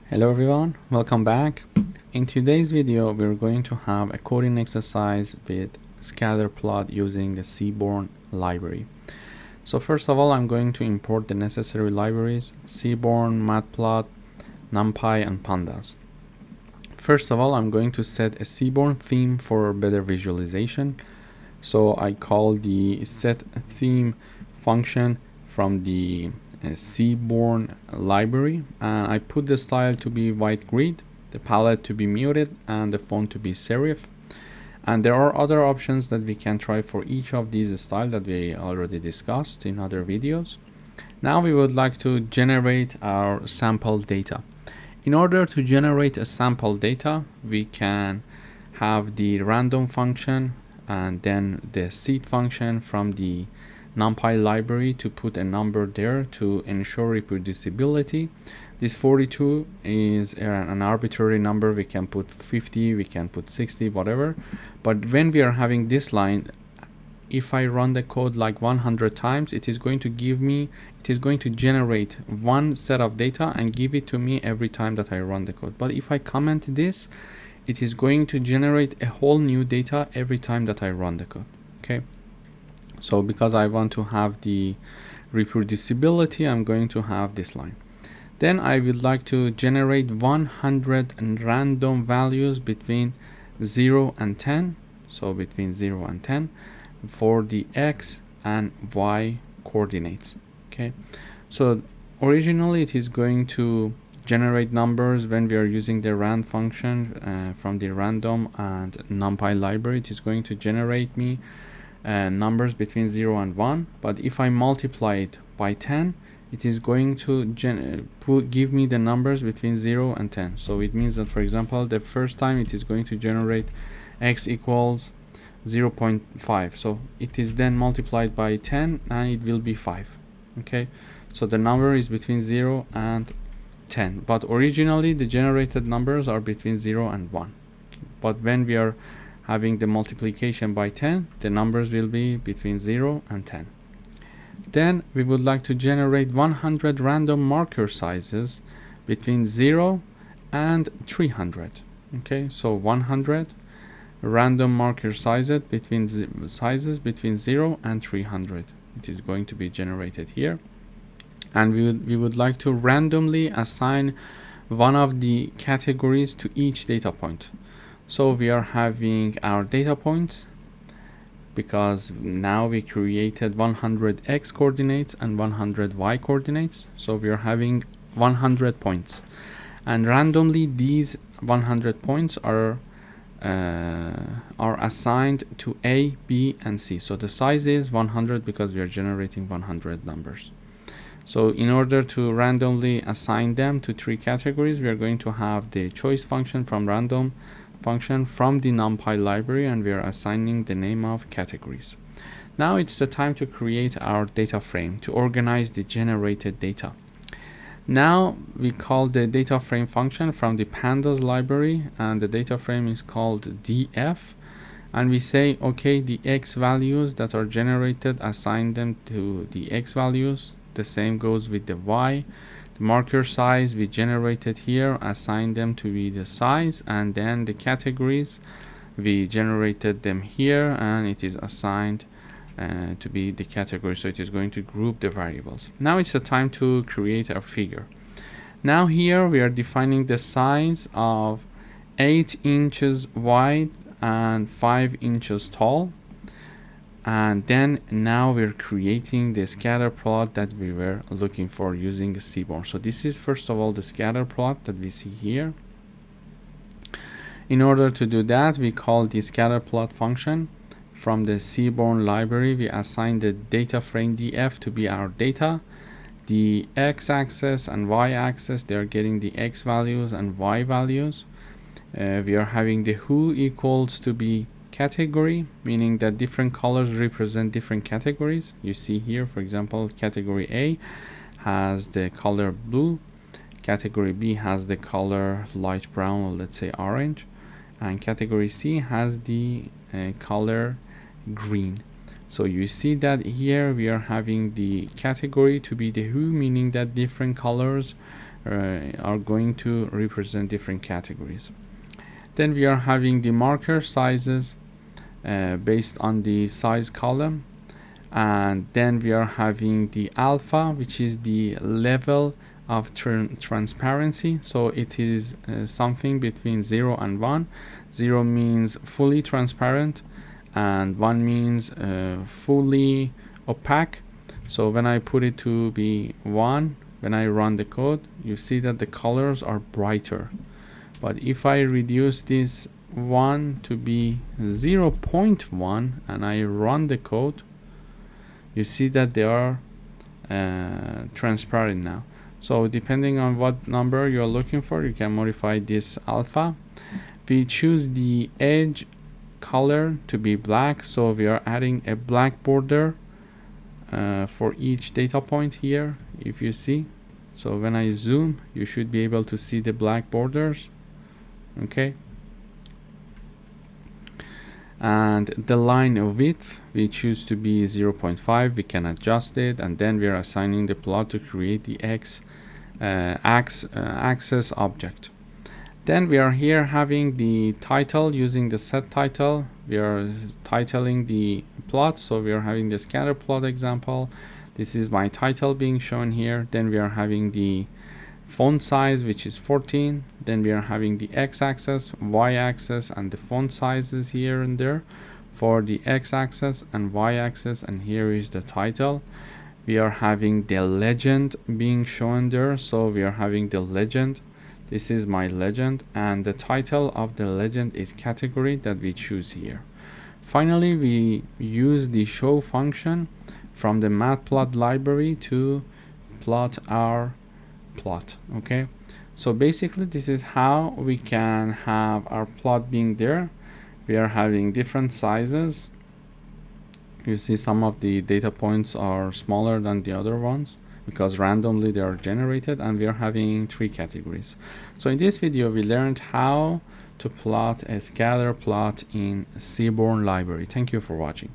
Hello everyone, welcome back. In today's video we're going to have a coding exercise with Scqtter using the Seaborn library. So first of all, I'm going to import the necessary libraries: Seaborn, Matplotlib, NumPy and Pandas. First of all, I'm going to set a Seaborn theme for better visualization. So I call the set theme function from the Seaborn library, and I put the style to be white grid, the palette to be muted, and the font to be serif. And there are other options that we can try for each of these styles that we already discussed in other videos. Now we would like to generate our sample data. In order to generate a sample data, we can have the random function and then the seed function from the NumPy library to put a number there to ensure reproducibility. This 42 is an arbitrary number. We can put 50, we can put 60, whatever. But when we are having this line, if I run the code like 100 times, it is going to generate one set of data and give it to me every time that I run the code. But if I comment this, it is going to generate a whole new data every time that I run the code. Okay. So because I want to have the reproducibility, I'm going to have this line. Then I would like to generate 100 random values between 0 and 10. So between 0 and 10 for the X and Y coordinates. Okay. So originally it is going to generate numbers when we are using the rand function from the random and NumPy library. It is going to generate me numbers between 0 and 1, but if I multiply it by 10, it is going to give me the numbers between 0 and 10. So it means that, for example, the first time it is going to generate x equals 0.5, so it is then multiplied by 10 and it will be 5. Okay, so the number is between 0 and 10, but originally the generated numbers are between 0 and 1. But when we are having the multiplication by 10, the numbers will be between 0 and 10. Then we would like to generate 100 random marker sizes between 0 and 300. Okay, so 100 random marker sizes between 0 and 300. It is going to be generated here. And we would like to randomly assign one of the categories to each data point. So we are having our data points, because now we created 100 x coordinates and 100 y coordinates. So we are having 100 points, and randomly these 100 points are assigned to A, B, and C. So the size is 100 because we are generating 100 numbers. So in order to randomly assign them to 3 categories, we are going to have the choice function from random function from the NumPy library, and we are assigning the name of categories. Now it's the time to create our data frame to organize the generated data. Now we call the data frame function from the Pandas library, and the data frame is called df, and we say, okay, the x values that are generated, assign them to the x values. The same goes with the y. Marker size we generated here, assign them to be the size, and then the categories we generated them here, and it is assigned to be the category, so it is going to group the variables. Now it's the time to create our figure. Now here we are defining the size of 8 inches wide and 5 inches tall. And then now we're creating the scatter plot that we were looking for using Seaborn. So this is first of all the scatter plot that we see here. In order to do that, we call the scatter plot function from the Seaborn library. We assign the data frame df to be our data. The x-axis and y-axis, they are getting the x values and y values. We are having the who equals to be category, meaning that different colors represent different categories. You see here, for example, category A has the color blue, category B has the color light brown, or let's say orange, and category C has the color green. So you see that here we are having the category to be the who, meaning that different colors are going to represent different categories. Then we are having the marker sizes based on the size column, and then we are having the alpha, which is the level of transparency. So it is something between 0 and 1. 0 means fully transparent and 1 means fully opaque. So when I put it to be 1, when I run the code, you see that the colors are brighter. But if I reduce this 1 to be 0.1 and I run the code, you see that they are transparent now. So depending on what number you're looking for, you can modify this alpha. We choose the edge color to be black, so we are adding a black border for each data point here, if you see. So when I zoom, you should be able to see the black borders. Okay, and the line width we choose to be 0.5. we can adjust it, and then we are assigning the plot to create the axis object. Then we are here having the title using the set title. We are titling the plot, so we are having the scatter plot example. This is my title being shown here. Then we are having the font size, which is 14. Then we are having the x-axis, y-axis, and the font sizes here and there for the x-axis and y-axis, and here is the title. We are having the legend being shown there, so we are having the legend. This is my legend, and the title of the legend is category that we choose here. Finally, we use the show function from the Matplotlib library to plot our plot. Okay, so basically this is how we can have our plot being there. We are having different sizes. You see some of the data points are smaller than the other ones because randomly they are generated, and we are having 3 categories. So in this video we learned how to plot a scatter plot in Seaborn library. Thank you for watching.